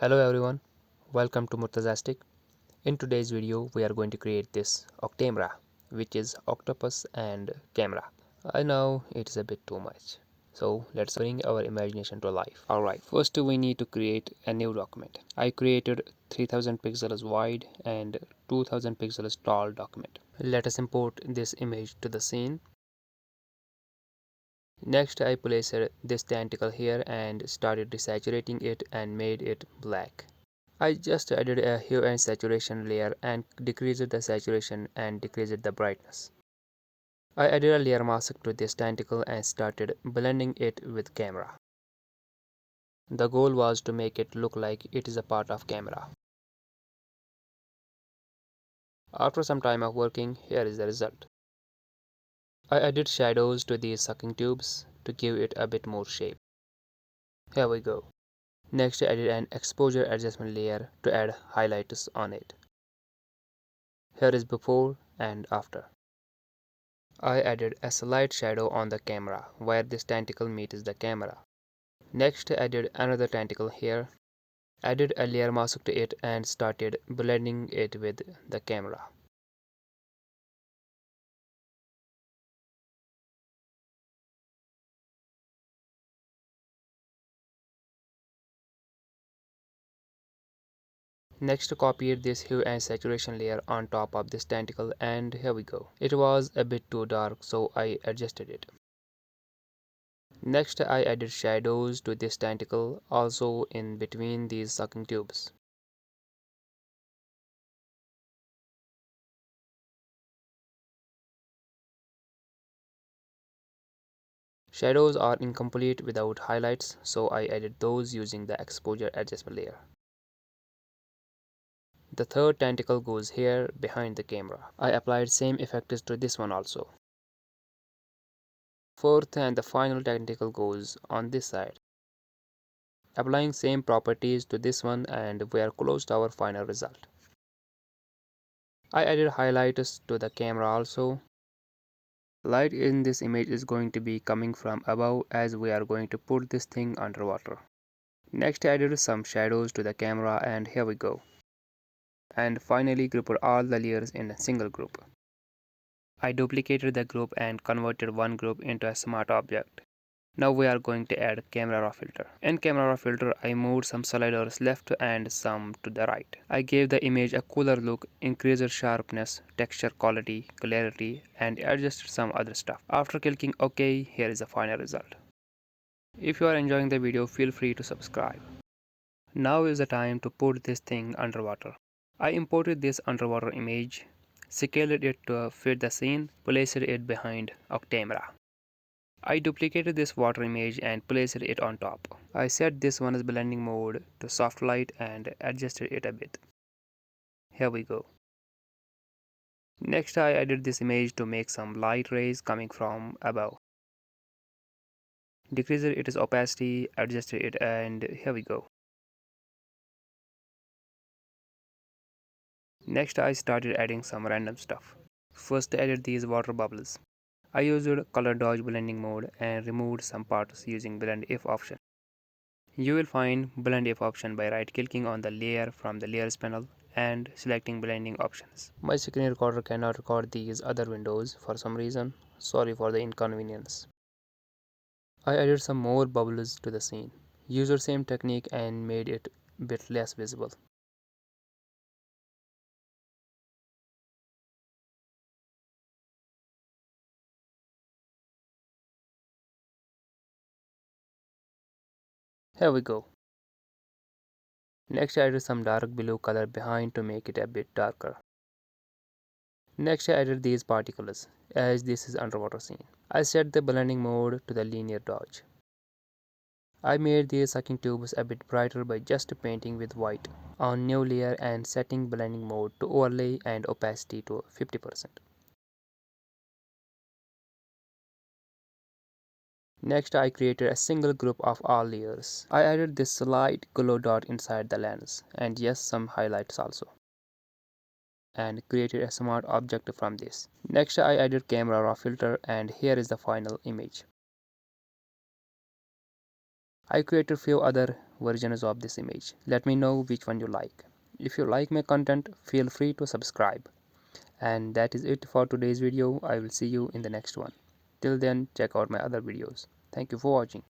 Hello everyone, welcome to Murtazastic. In today's video, we are going to create this octamera, which is octopus and camera. I know it's a bit too much, so let's bring our imagination to life. Alright, first we need to create a new document. I created 3000 pixels wide and 2000 pixels tall document. Let us import this image to the scene. Next, I placed this tentacle here and started desaturating it and made it black. I just added a hue and saturation layer and decreased the saturation and decreased the brightness. I added a layer mask to this tentacle and started blending it with camera. The goal was to make it look like it is a part of camera. After some time of working, here is the result. I added shadows to these sucking tubes to give it a bit more shape. Here we go. Next, I added an exposure adjustment layer to add highlights on it. Here is before and after. I added a slight shadow on the camera where this tentacle meets the camera. Next, I added another tentacle here, added a layer mask to it and started blending it with the camera. Next, copied this hue and saturation layer on top of this tentacle and here we go. It was a bit too dark, so I adjusted it. Next, I added shadows to this tentacle, also in between these sucking tubes. Shadows are incomplete without highlights, so I added those using the exposure adjustment layer. The third tentacle goes here behind the camera. I applied same effects to this one also. Fourth and the final tentacle goes on this side. Applying same properties to this one and we are close to our final result. I added highlights to the camera also. Light in this image is going to be coming from above as we are going to put this thing underwater. Next I added some shadows to the camera and here we go. And finally grouped all the layers in a single group. I duplicated the group and converted one group into a smart object. Now we are going to add camera raw filter. In camera raw filter, I moved some sliders left and some to the right. I gave the image a cooler look, increased sharpness, texture quality, clarity, and adjusted some other stuff. After clicking OK, here is the final result. If you are enjoying the video, feel free to subscribe. Now is the time to put this thing underwater. I imported this underwater image, scaled it to fit the scene, placed it behind Octamera. I duplicated this water image and placed it on top. I set this one's blending mode to soft light and adjusted it a bit. Here we go. Next I added this image to make some light rays coming from above. Decreased its opacity, adjusted it and here we go. Next I started adding some random stuff. First I added these water bubbles. I used color dodge blending mode and removed some parts using blend if option. You will find blend if option by right clicking on the layer from the layers panel and selecting blending options. My screen recorder cannot record these other windows for some reason. Sorry for the inconvenience. I added some more bubbles to the scene. Used the same technique and made it a bit less visible. Here we go. Next I added some dark blue color behind to make it a bit darker. Next I added these particles as this is underwater scene. I set the blending mode to the linear dodge. I made these sucking tubes a bit brighter by just painting with white on new layer and setting blending mode to overlay and opacity to 50%. Next I created a single group of all layers. I added this slight glow dot inside the lens and yes, some highlights also, and created a smart object from this. Next I added camera raw filter and here is the final image. I created few other versions of this image. Let me know which one you like. If you like my content, feel free to subscribe. And that is it for today's video. I will see you in the next one. Till then, check out my other videos. Thank you for watching.